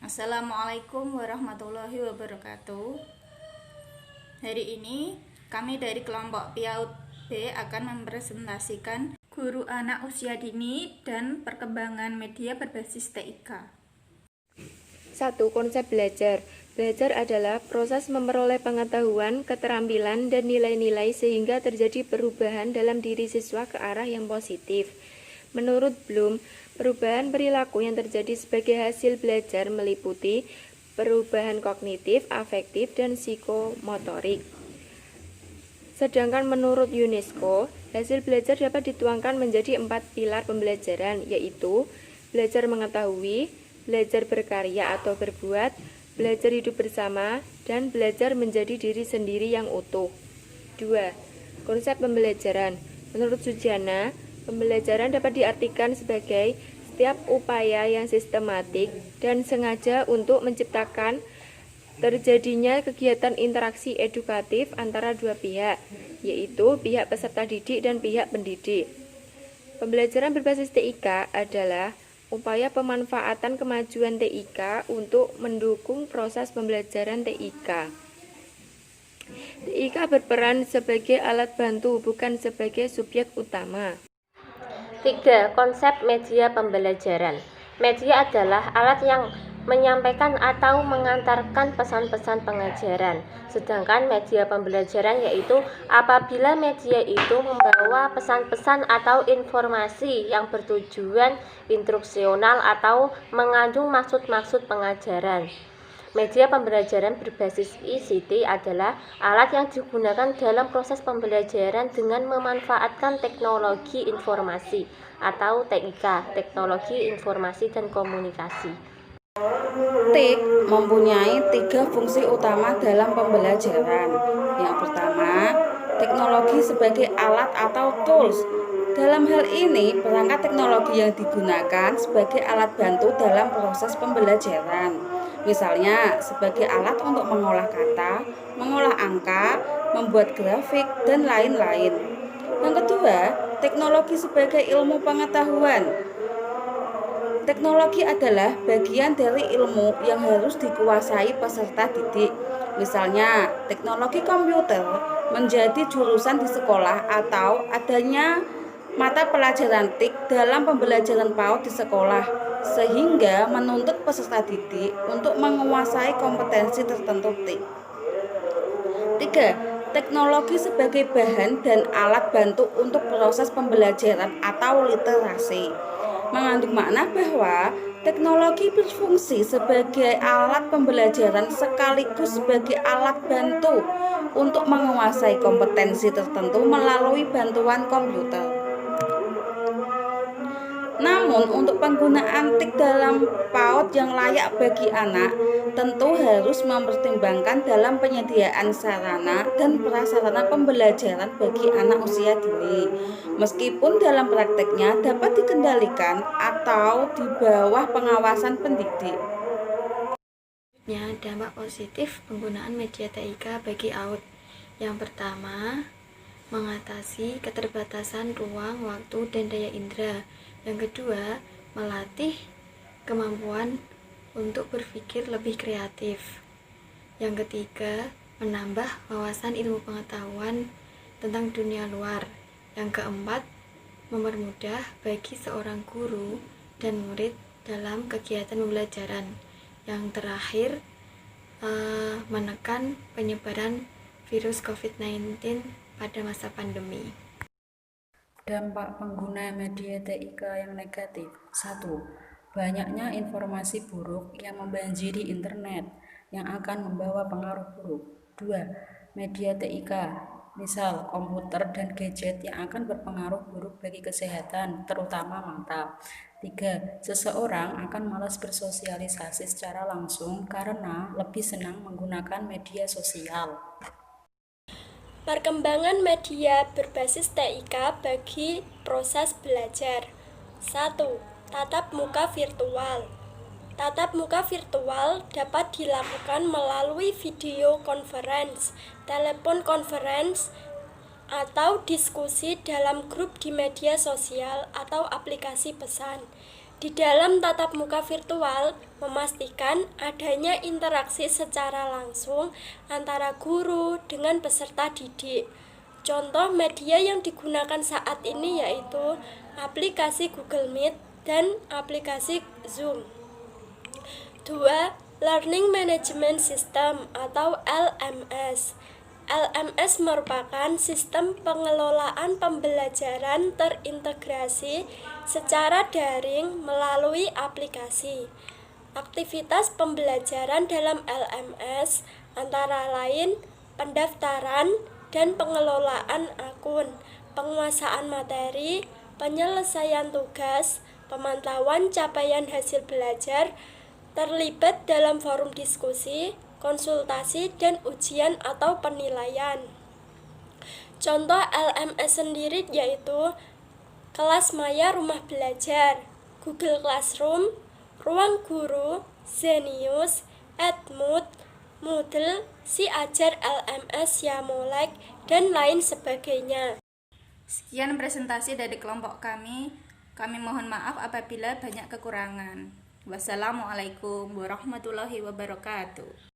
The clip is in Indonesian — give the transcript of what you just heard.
Assalamualaikum warahmatullahi wabarakatuh. Hari ini kami dari kelompok PIAUD B akan mempresentasikan guru anak usia dini dan perkembangan media berbasis TIK. 1. Konsep belajar. Belajar adalah proses memperoleh pengetahuan, keterampilan, dan nilai-nilai sehingga terjadi perubahan dalam diri siswa ke arah yang positif. Menurut Bloom, perubahan perilaku yang terjadi sebagai hasil belajar meliputi perubahan kognitif, afektif, dan psikomotorik. Sedangkan menurut UNESCO, hasil belajar dapat dituangkan menjadi 4 pilar pembelajaran, yaitu belajar mengetahui, belajar berkarya atau berbuat, belajar hidup bersama, dan belajar menjadi diri sendiri yang utuh. 2. Konsep pembelajaran. Menurut Sujana, pembelajaran dapat diartikan sebagai setiap upaya yang sistematik dan sengaja untuk menciptakan terjadinya kegiatan interaksi edukatif antara dua pihak, yaitu pihak peserta didik dan pihak pendidik. Pembelajaran berbasis TIK adalah upaya pemanfaatan kemajuan TIK untuk mendukung proses pembelajaran TIK. TIK berperan sebagai alat bantu, bukan sebagai subjek utama. 3. Konsep media pembelajaran. Media adalah alat yang menyampaikan atau mengantarkan pesan-pesan pengajaran. Sedangkan media pembelajaran yaitu apabila media itu membawa pesan-pesan atau informasi yang bertujuan instruksional atau mengandung maksud-maksud pengajaran. Media pembelajaran berbasis ICT adalah alat yang digunakan dalam proses pembelajaran dengan memanfaatkan teknologi informasi atau TIK, teknologi informasi dan komunikasi. TIK mempunyai 3 fungsi utama dalam pembelajaran. Yang pertama, teknologi sebagai alat atau tools. Dalam hal ini, perangkat teknologi yang digunakan sebagai alat bantu dalam proses pembelajaran. Misalnya, sebagai alat untuk mengolah kata, mengolah angka, membuat grafik, dan lain-lain. Yang kedua, teknologi sebagai ilmu pengetahuan. Teknologi adalah bagian dari ilmu yang harus dikuasai peserta didik. Misalnya, teknologi komputer menjadi jurusan di sekolah atau adanya mata pelajaran TIK dalam pembelajaran PAUD di sekolah, sehingga menuntut peserta didik untuk menguasai kompetensi tertentu TIK. 3. Teknologi sebagai bahan dan alat bantu untuk proses pembelajaran atau literasi. Mengandung makna bahwa teknologi berfungsi sebagai alat pembelajaran sekaligus sebagai alat bantu untuk menguasai kompetensi tertentu melalui bantuan komputer. Namun, untuk penggunaan TIK dalam PAUD yang layak bagi anak, tentu harus mempertimbangkan dalam penyediaan sarana dan prasarana pembelajaran bagi anak usia dini. Meskipun dalam prakteknya dapat dikendalikan atau di bawah pengawasan pendidik. Dampak positif penggunaan media TIK bagi AUD. Yang pertama, mengatasi keterbatasan ruang, waktu, dan daya indera. Yang kedua, melatih kemampuan untuk berpikir lebih kreatif. Yang ketiga, menambah wawasan ilmu pengetahuan tentang dunia luar. Yang keempat, mempermudah bagi seorang guru dan murid dalam kegiatan pembelajaran. Yang terakhir, menekan penyebaran virus COVID-19 pada masa pandemi. Dampak pengguna media TIK yang negatif. 1. Banyaknya informasi buruk yang membanjiri internet yang akan membawa pengaruh buruk. 2. Media TIK, misal komputer dan gadget yang akan berpengaruh buruk bagi kesehatan, terutama mata. 3. Seseorang akan malas bersosialisasi secara langsung karena lebih senang menggunakan media sosial. Perkembangan media berbasis TIK bagi proses belajar. 1. Tatap muka virtual. Tatap muka virtual dapat dilakukan melalui video conference, telepon conference, atau diskusi dalam grup di media sosial atau aplikasi pesan. Di dalam tatap muka virtual, memastikan adanya interaksi secara langsung antara guru dengan peserta didik. Contoh media yang digunakan saat ini yaitu aplikasi Google Meet dan aplikasi Zoom. 2. Learning Management System atau LMS. LMS merupakan sistem pengelolaan pembelajaran terintegrasi secara daring melalui aplikasi. Aktivitas pembelajaran dalam LMS antara lain pendaftaran dan pengelolaan akun, penguasaan materi, penyelesaian tugas, pemantauan capaian hasil belajar, terlibat dalam forum diskusi, konsultasi, dan ujian atau penilaian. Contoh LMS sendiri yaitu Kelas Maya Rumah Belajar, Google Classroom, Ruang Guru, Zenius, Edmood, Moodle, Si Ajar LMS Yamolek, dan lain sebagainya. Sekian presentasi dari kelompok kami. Kami mohon maaf apabila banyak kekurangan. Wassalamualaikum warahmatullahi wabarakatuh.